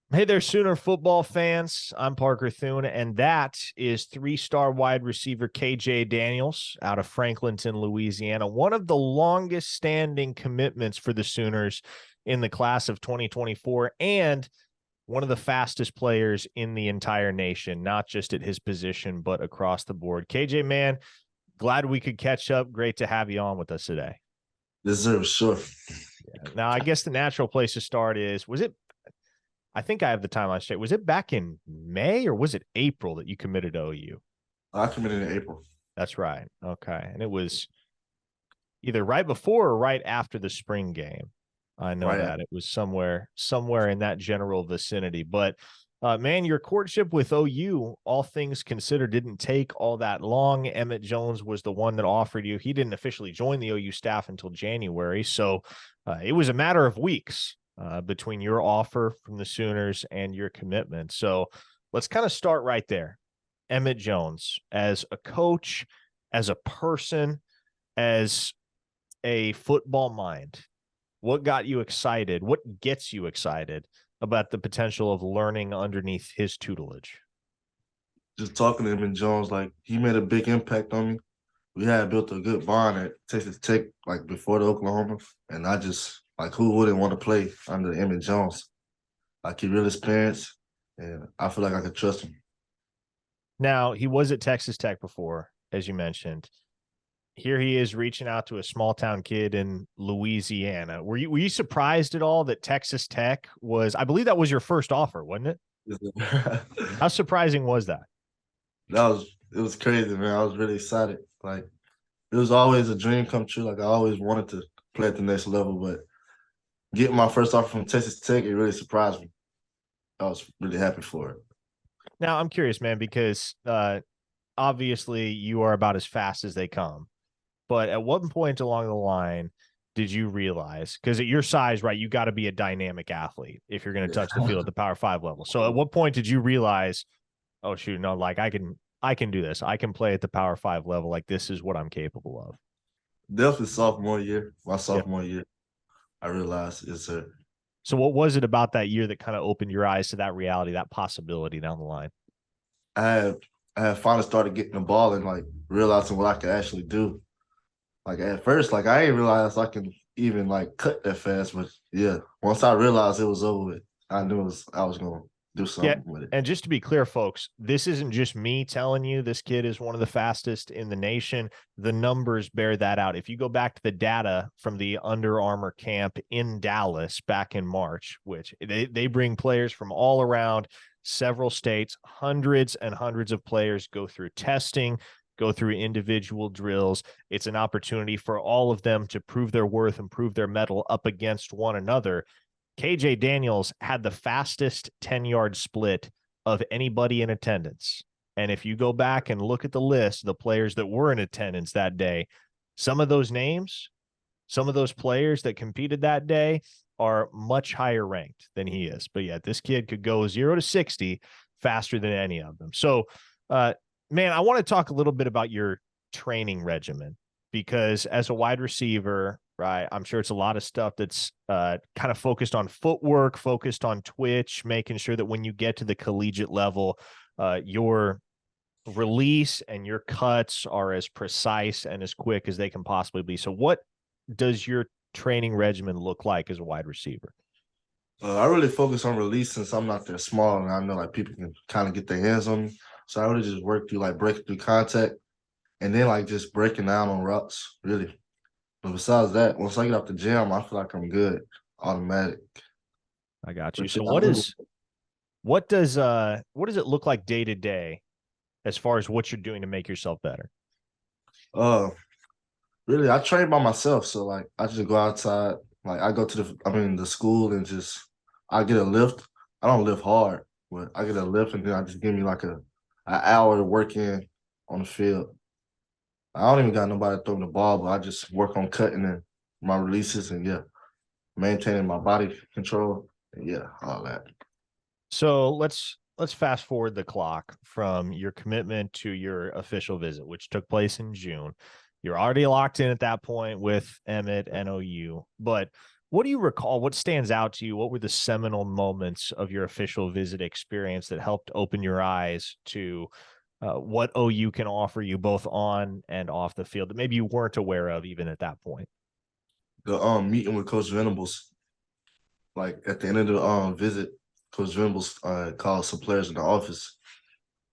Hey there, Sooner football fans. I'm Parker Thune, and that is three-star wide receiver KJ Daniels out of Franklinton, Louisiana. One of the longest standing commitments for the Sooners in the class of 2024, and one of the fastest players in the entire nation, not just at his position, but across the board. KJ, man, glad we could catch up. Great to have you on with us today. Deserve sure. Now, I guess the natural place to start is, I think I have the timeline straight. Was it back in May or was it April that you committed to OU? I committed in April. That's right. Okay. And it was either right before or right after the spring game. I know Right. that it was somewhere in that general vicinity. But man, your courtship with OU, all things considered, didn't take all that long. Emmett Jones was the one that offered you. He didn't officially join the OU staff until January, so it was a matter of weeks between your offer from the Sooners and your commitment. So let's kind of start right there. Emmett Jones, as a coach, as a person, as a football mind, what got you excited? What gets you excited about the potential of learning underneath his tutelage? Just talking to him and Jones, like he made a big impact on me. We had built a good bond at Texas Tech, like before the Oklahoma, and I just like who wouldn't want to play under Emmett Jones? Like he really experienced, and I feel like I could trust him. Now, he was at Texas Tech before, as you mentioned. Here he is reaching out to a small town kid in Louisiana. Were you surprised at all that Texas Tech was, I believe that was your first offer, wasn't it? that How surprising was that? was crazy, man. I was really excited. Like it was always a dream come true. Like I always wanted to play at the next level, but getting my first offer from Texas Tech, it really surprised me. I was really happy for it. Now, I'm curious, man, because obviously you are about as fast as they come. But at what point along the line did you realize, because at your size, right, you got to be a dynamic athlete if you're going to touch the Yeah. field at the Power 5 level. So at what point did you realize, oh shoot, no, like I can do this. I can play at the Power 5 level. Like this is what I'm capable of. Definitely sophomore year. My Yeah. sophomore year, I realized it's a. So what was it about that year that kind of opened your eyes to that reality, that possibility down the line? I had I had finally started getting the ball and like realizing what I could actually do. Like at first, like I didn't realize I can even like cut that fast, but yeah, once I realized it was over with, I knew I was gonna do Yeah. something with it. And just to be clear, folks, this isn't just me telling you this kid is one of the fastest in the nation. The numbers bear that out. If you go back to the data from the Under Armour camp in Dallas back in March, which they bring players from all around several states, hundreds and hundreds of players go through testing, go through individual drills. It's an opportunity for all of them to prove their worth and prove their mettle up against one another. KJ Daniels had the fastest 10-yard split of anybody in attendance. And if you go back and look at the list, the players that were in attendance that day, some of those names, some of those players that competed that day are much higher ranked than he is. But yeah, this kid could go 0 to 60 faster than any of them. So, man, I want to talk a little bit about your training regimen because as a wide receiver, right, I'm sure it's a lot of stuff that's kind of focused on footwork, focused on twitch, making sure that when you get to the collegiate level, your release and your cuts are as precise and as quick as they can possibly be. So what does your training regimen look like as a wide receiver? I really focus on release since I'm not that small, and I know like people can kind of get their hands on me. So I really just work through like breaking through contact, and then like just breaking down on routes, really. But besides that, once I get off the gym, I feel like I'm good, automatic. I got you. But So yeah, I really, what does it look like day to day as far as what you're doing to make yourself better? uh, really, I train by myself. So like, I just go outside. Like, I go to the school and just I get a lift. I don't lift hard, but I get a lift and then I just give me like an hour to work in on the field. I don't even got nobody throwing the ball, but I just work on cutting and my releases and yeah, maintaining my body control and yeah, all that. So let's fast forward the clock from your commitment to your official visit, which took place in June. You're already locked in at that point with Emmett and OU. But What do you recall? What stands out to you? What were the seminal moments of your official visit experience that helped open your eyes to what OU can offer you both on and off the field that maybe you weren't aware of even at that point? The meeting with Coach Venables, like at the end of the visit, Coach Venables called some players in the office,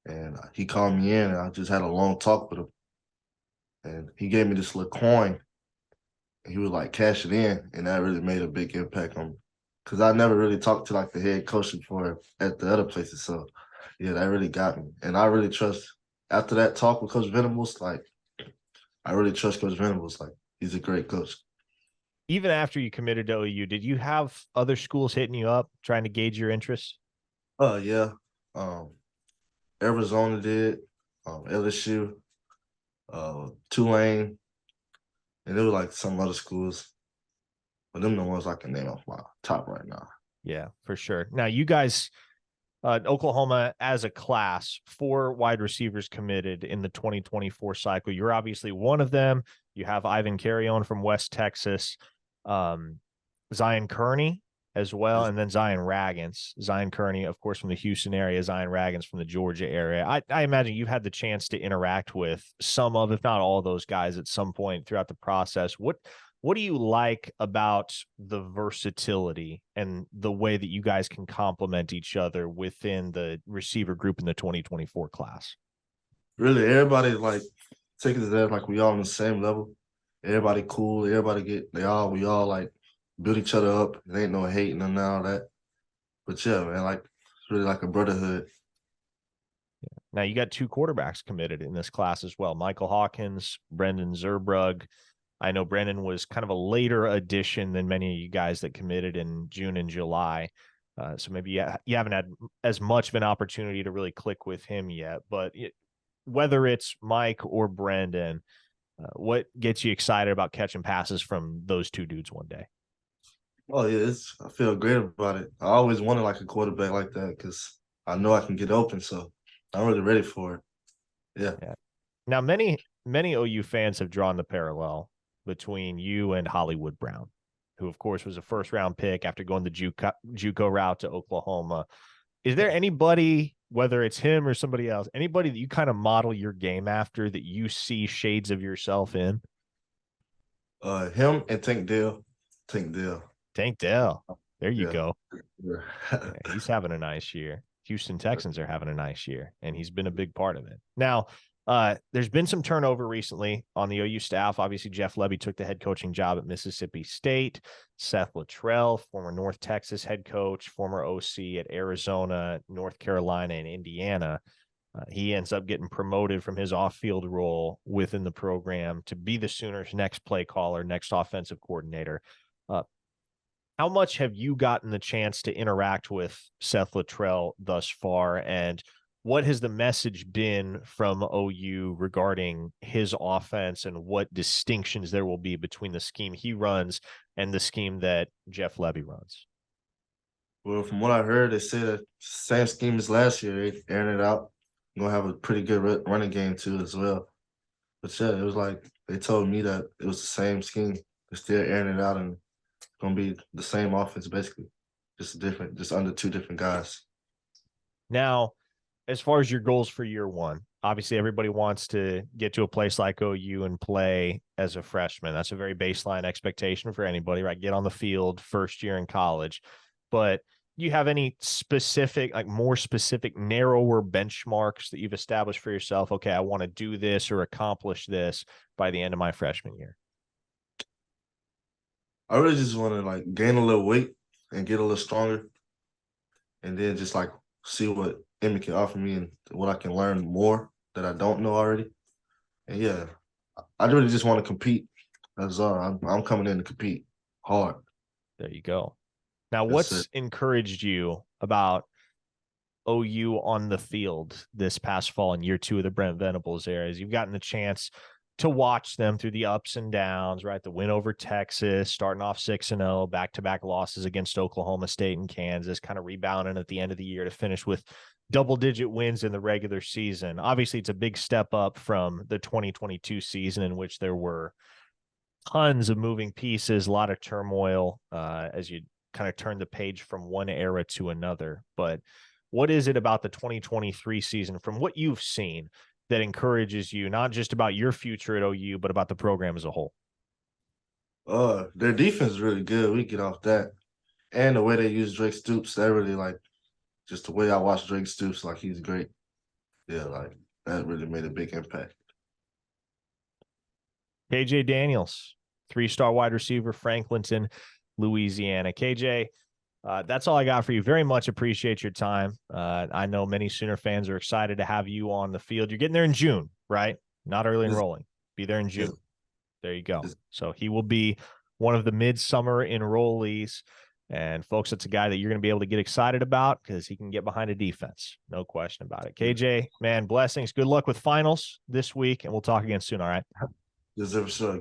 and he called me in, and I just had a long talk with him, and he gave me this little coin, and he was like cash it in, and that really made a big impact on me, because I never really talked to like the head coach before at the other places, so yeah, that really got me, and I really trust. After that talk with Coach Venables, like I really trust Coach Venables, like he's a great coach. Even after you committed to OU, did you have other schools hitting you up trying to gauge your interest? Yeah, um, Arizona did, LSU, Tulane, and there were like some other schools, but them the ones I can name off my top right now. Yeah, for sure. Now, you guys, Oklahoma as a class, 4 wide receivers committed in the 2024 cycle. You're obviously one of them. You have Ivan Carrion from West Texas, um, Zion Kearney as well, and then Zion Raggins. Zion Kearney, of course, from the Houston area, Zion Raggins from the Georgia area. I imagine you've had the chance to interact with some of, if not all of those guys at some point throughout the process. What do you like about the versatility and the way that you guys can complement each other within the receiver group in the 2024 class? Really, everybody like taking it as like we all on the same level. Everybody cool. Everybody we all like build each other up. There ain't no hating and all that. But yeah, man, like it's really like a brotherhood. Now you got 2 quarterbacks committed in this class as well. Michael Hawkins, Brendan Zerbrug. I know Brendan was kind of a later addition than many of you guys that committed in June and July. So maybe you haven't had as much of an opportunity to really click with him yet. But whether it's Mike or Brendan, what gets you excited about catching passes from those 2 dudes one day? Oh yeah, I feel great about it. I always wanted like a quarterback like that because I know I can get open. So I'm really ready for it. Yeah. Yeah. Now, many OU fans have drawn the parallel between you and Hollywood Brown, who, of course, was a first-round pick after going the JUCO route to Oklahoma. Is there anybody, whether it's him or somebody else, anybody that you kind of model your game after that you see shades of yourself in? Him and Tank Dell. Tank Dell. Tank Dell. There you Yeah. go. Yeah. Yeah, he's having a nice year. Houston Texans are having a nice year, and he's been a big part of it. Now, there's been some turnover recently on the OU staff. Obviously, Jeff Lebby took the head coaching job at Mississippi State. Seth Luttrell, former North Texas head coach, former OC at Arizona, North Carolina, and Indiana. He ends up getting promoted from his off-field role within the program to be the Sooners' next play caller, next offensive coordinator. Uh, how much have you gotten the chance to interact with Seth Luttrell thus far? And what has the message been from OU regarding his offense and what distinctions there will be between the scheme he runs and the scheme that Jeff Lebby runs? Well, from what I heard, they said that same scheme as last year. They airing it out. Gonna have a pretty good running game too as well. But yeah, it was like they told me that it was the same scheme. They're still airing it out and gonna be the same offense basically, just under 2 different guys. Now, as far as your goals for year one, obviously everybody wants to get to a place like OU and play as a freshman. That's a very baseline expectation for anybody, right? Get on the field first year in college. But do you have any specific, like more specific, narrower benchmarks that you've established for yourself? Okay, I want to do this or accomplish this by the end of my freshman year. I really just want to like gain a little weight and get a little stronger, and then just like see what Emmy can offer me and what I can learn more that I don't know already. And yeah, I really just want to compete. That's all. I'm coming in to compete hard. There you go. Now, That's what's it. encouraged you about OU on the field this past fall in year 2 of the Brent Venables era? Is you've gotten the chance to watch them through the ups and downs, right? The win over Texas, starting off 6-0, back-to-back losses against Oklahoma State and Kansas, kind of rebounding at the end of the year to finish with double-digit wins in the regular season. Obviously, it's a big step up from the 2022 season in which there were tons of moving pieces, a lot of turmoil as you kind of turn the page from one era to another. But what is it about the 2023 season, from what you've seen, that encourages you, not just about your future at OU, but about the program as a whole? Their defense is really good. We get off that. And the way they use Drake Stoops, that really like just the way I watch Drake Stoops, like he's great. Yeah, like that really made a big impact. KJ Daniels, 3-star wide receiver, Franklinton, Louisiana. KJ, that's all I got for you. Very much appreciate your time. I know many Sooner fans are excited to have you on the field. You're getting there in June, right? Not early Yes, enrolling. Be there in yes, June. There you go. yes. So he will be one of the midsummer enrollees. And folks, it's a guy that you're going to be able to get excited about because he can get behind a defense. No question about it. KJ, man, blessings. Good luck with finals this week, and we'll talk again soon. All right. Yes, sir.